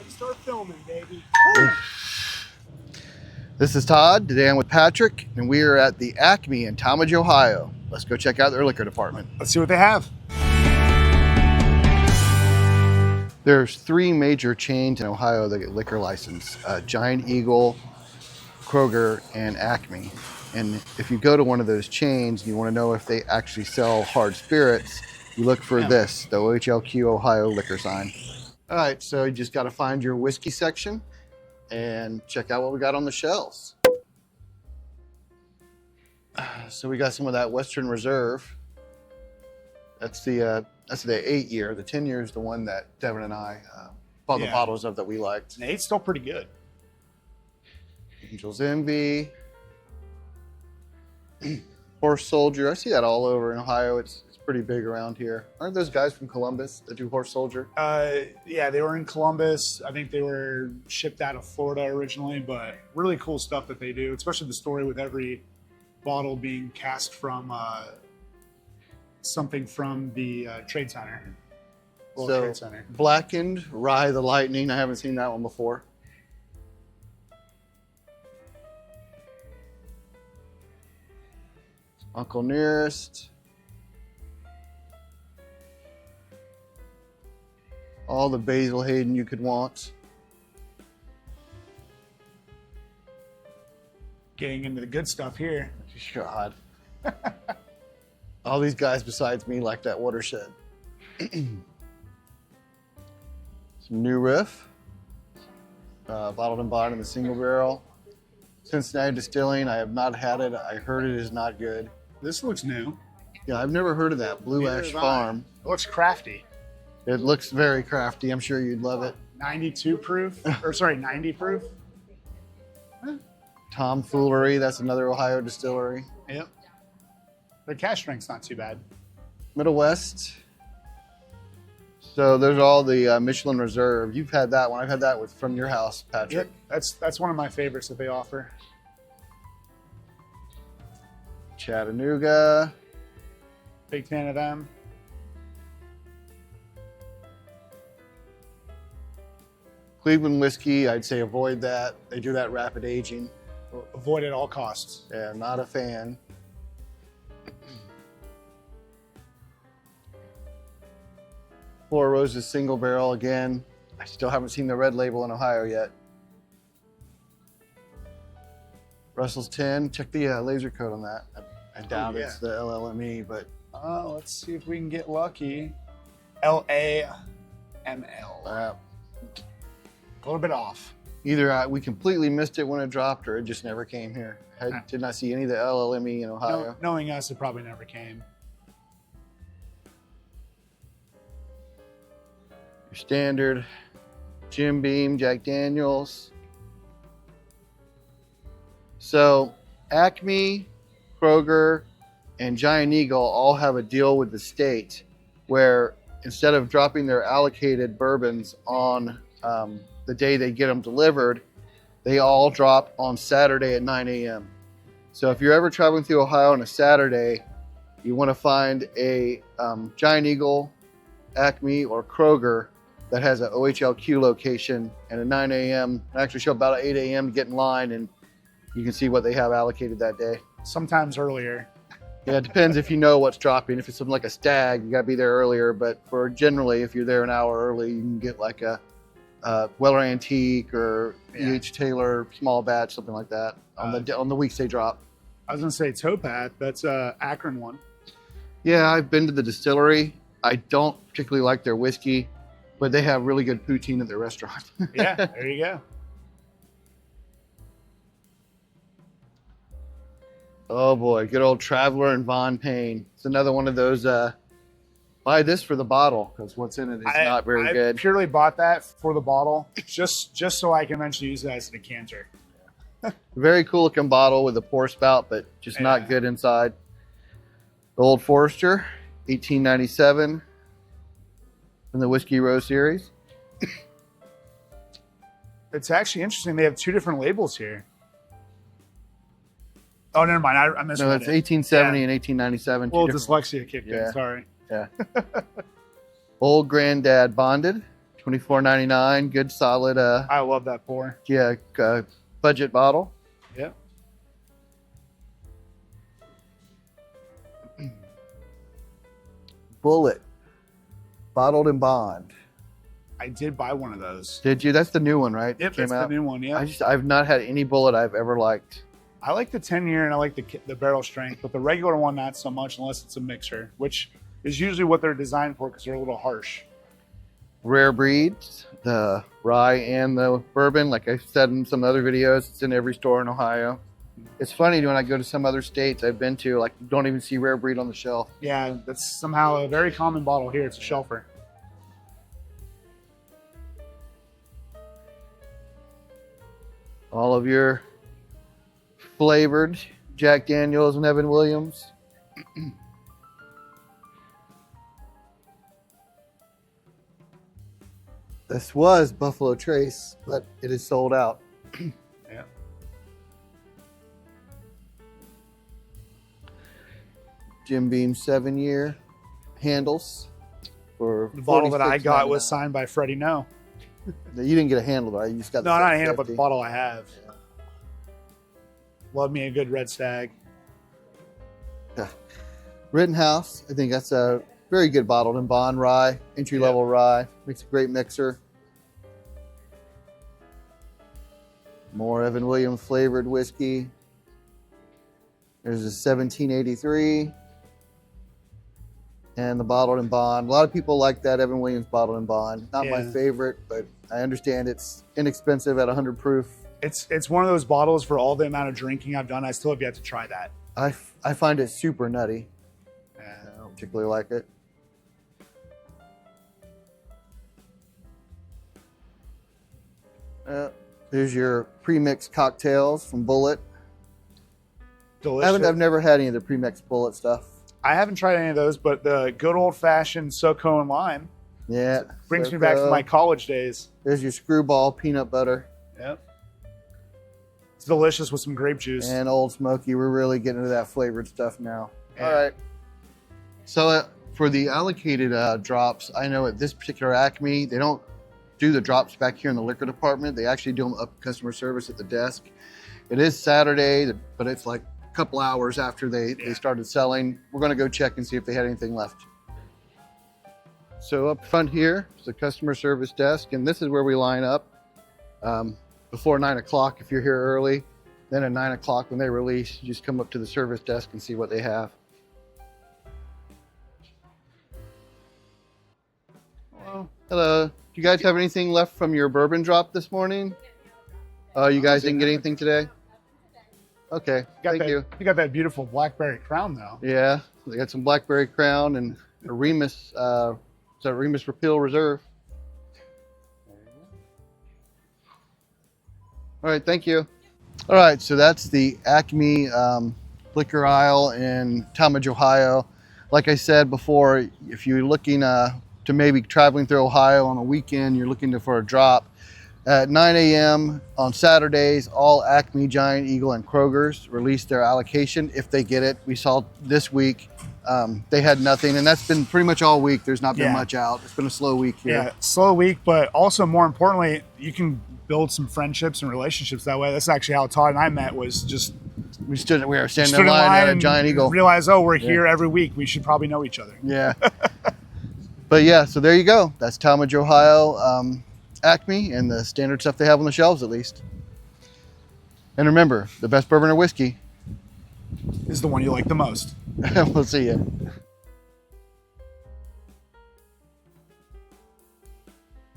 Ready to start filming, baby. This is Todd. Today I'm with Patrick, and we are at the Acme in Tallmadge, Ohio. Let's go check out their liquor department. Let's see what they have. There's three major chains in Ohio that get liquor license: Giant Eagle, Kroger, and Acme. And if you go to one of those chains and you want to know if they actually sell hard spirits, you look for this, the OHLQ Ohio liquor sign. All right, so you just got to find your whiskey section and check out what we got on the shelves. So we got some of that Western Reserve. That's the 8-year. The 10-year is the one that Devin and I bought the bottles of that we liked. The 8's still pretty good. Angel's Envy. Horse Soldier. I see that all over in Ohio. It's pretty big around here. Aren't those guys from Columbus that do Horse Soldier? Yeah, they were in Columbus. I think they were shipped out of Florida originally, but really cool stuff that they do, especially the story with every bottle being cast from something from the Trade Center. Trade Center. Blackened Rye the Lightning. I haven't seen that one before. Uncle Nearest. All the Basil Hayden you could want. Getting into the good stuff here. God. All these guys besides me like that Watershed. Some New Riff. Bottled and bond in the single barrel. Cincinnati Distilling. I have not had it. I heard it is not good. This looks new. Yeah, I've never heard of that. Blue Ash Farm. It looks crafty. It looks very crafty. I'm sure you'd love it. 92 proof, or sorry, 90 proof. Tomfoolery. That's another Ohio distillery. Yep. The cash strength's not too bad. Middle West. So there's all the Michelin Reserve. You've had that one. I've had that from your house, Patrick. Yep. That's one of my favorites that they offer. Chattanooga. Big fan of them. Cleveland whiskey, I'd say avoid that. They do that rapid aging. Avoid at all costs. Yeah, not a fan. Four Roses single barrel again. I still haven't seen the red label in Ohio yet. Russell's 10. Check the laser code on that. I doubt it's the LLME, but let's see if we can get lucky. LAML. A little bit off. Either we completely missed it when it dropped, or it just never came here. I did not see any of the LLME in Ohio. Knowing us, it probably never came. Your standard Jim Beam, Jack Daniels. So Acme, Kroger, and Giant Eagle all have a deal with the state where instead of dropping their allocated bourbons on the day they get them delivered, they all drop on Saturday at 9 a.m. So if you're ever traveling through Ohio on a Saturday, you want to find a Giant Eagle, Acme, or Kroger that has an OHLQ location and a 9 a.m. actually show about 8 a.m. to get in line, and you can see what they have allocated that day. Sometimes earlier. Yeah, it depends if you know what's dropping. If it's something like a stag, you got to be there earlier. But for generally, if you're there an hour early, you can get like a Weller Antique or E.H. Taylor small batch, something like that on the weeks they drop. I was gonna say Towpath. That's Akron one. Yeah, I've been to the distillery. I don't particularly like their whiskey, but they have really good poutine at their restaurant. Yeah, there you go. Oh boy, good old Traveler and Von Payne. It's another one of those. Buy this for the bottle because what's in it is not very good. I purely bought that for the bottle, just so I can eventually use that as a decanter. Very cool looking bottle with a pour spout, but just not good inside. The Old Forester, 1897, from the Whiskey Row series. It's actually interesting. They have two different labels here. Oh, never mind. I misread No, it's 1870 and 1897. Well, dyslexia kicked in. Sorry. Yeah. Old Granddad Bonded, $24.99. Good solid. I love that pour. Yeah, budget bottle. Yep. Bullet, bottled in bond. I did buy one of those. Did you? That's the new one, right? Yep, that's the new one. Yeah. I've not had any bullet I've ever liked. I like the 10-year and I like the barrel strength, but the regular one not so much unless it's a mixer, which is usually what they're designed for because they're a little harsh. Rare breeds, the rye and the bourbon. Like I said in some other videos, it's in every store in Ohio. It's funny when I go to some other states I've been to, like you don't even see rare breed on the shelf. Yeah, that's somehow a very common bottle here. It's a shelfer. All of your flavored Jack Daniels and Evan Williams. This was Buffalo Trace, but it is sold out. Yeah. Jim Beam 7-year handles for The bottle that I got $46.99. was signed by Freddie No. You didn't get a handle though. You just got No, the not a handle, but the 750. bottle I have. Love me a good red stag. Rittenhouse, I think that's a very good bottled in bond rye, entry level rye. Makes a great mixer. More Evan Williams flavored whiskey. There's a 1783. And the bottled in bond. A lot of people like that Evan Williams bottled in bond. Not my Yeah. favorite, but I understand it's inexpensive at 100 proof. It's one of those bottles for all the amount of drinking I've done. I still have yet to try that. I find it super nutty. Yeah. I don't particularly like it. There's your pre-mixed cocktails from Bullet. Delicious. I've never had any of the pre-mixed Bullet stuff. I haven't tried any of those, but the good old-fashioned SoCo and lime Yeah. brings me back to my college days. There's your screwball peanut butter Yep. It's delicious with some grape juice. and Old Smoky. We're really getting into that flavored stuff now. Yeah. All right. So for the allocated drops, I know at this particular Acme, they don't do the drops back here in the liquor department. They actually do them up customer service at the desk. It is Saturday, but it's like a couple hours after they started selling. We're going to go check and see if they had anything left. So up front here is the customer service desk, and this is where we line up before 9 o'clock if you're here early. Then at 9 o'clock when they release, you just come up to the service desk and see what they have. Hello. Do you guys have anything left from your bourbon drop this morning? Oh, you guys didn't get anything today? Okay, thank you. You got that beautiful blackberry crown, though. Yeah, they got some Blackberry Crown and a Remus, is that Remus Repeal Reserve? All right, thank you. All right, so that's the Acme liquor aisle in Tallmadge, Ohio. Like I said before, if you're looking to maybe traveling through Ohio on a weekend, you're looking for a drop, at 9 a.m. on Saturdays, all Acme, Giant Eagle, and Kroger's release their allocation if they get it. We saw this week they had nothing, and that's been pretty much all week. There's not been much out. It's been a slow week here. Yeah, slow week, but also more importantly, you can build some friendships and relationships that way. That's actually how Todd and I met, was just We were standing in line at a Giant Eagle. Realized, oh, we're here every week. We should probably know each other. Yeah. But yeah, so there you go. That's Tallmadge, Ohio, Acme, and the standard stuff they have on the shelves, at least. And remember, the best bourbon or whiskey Is the one you like the most. We'll see you.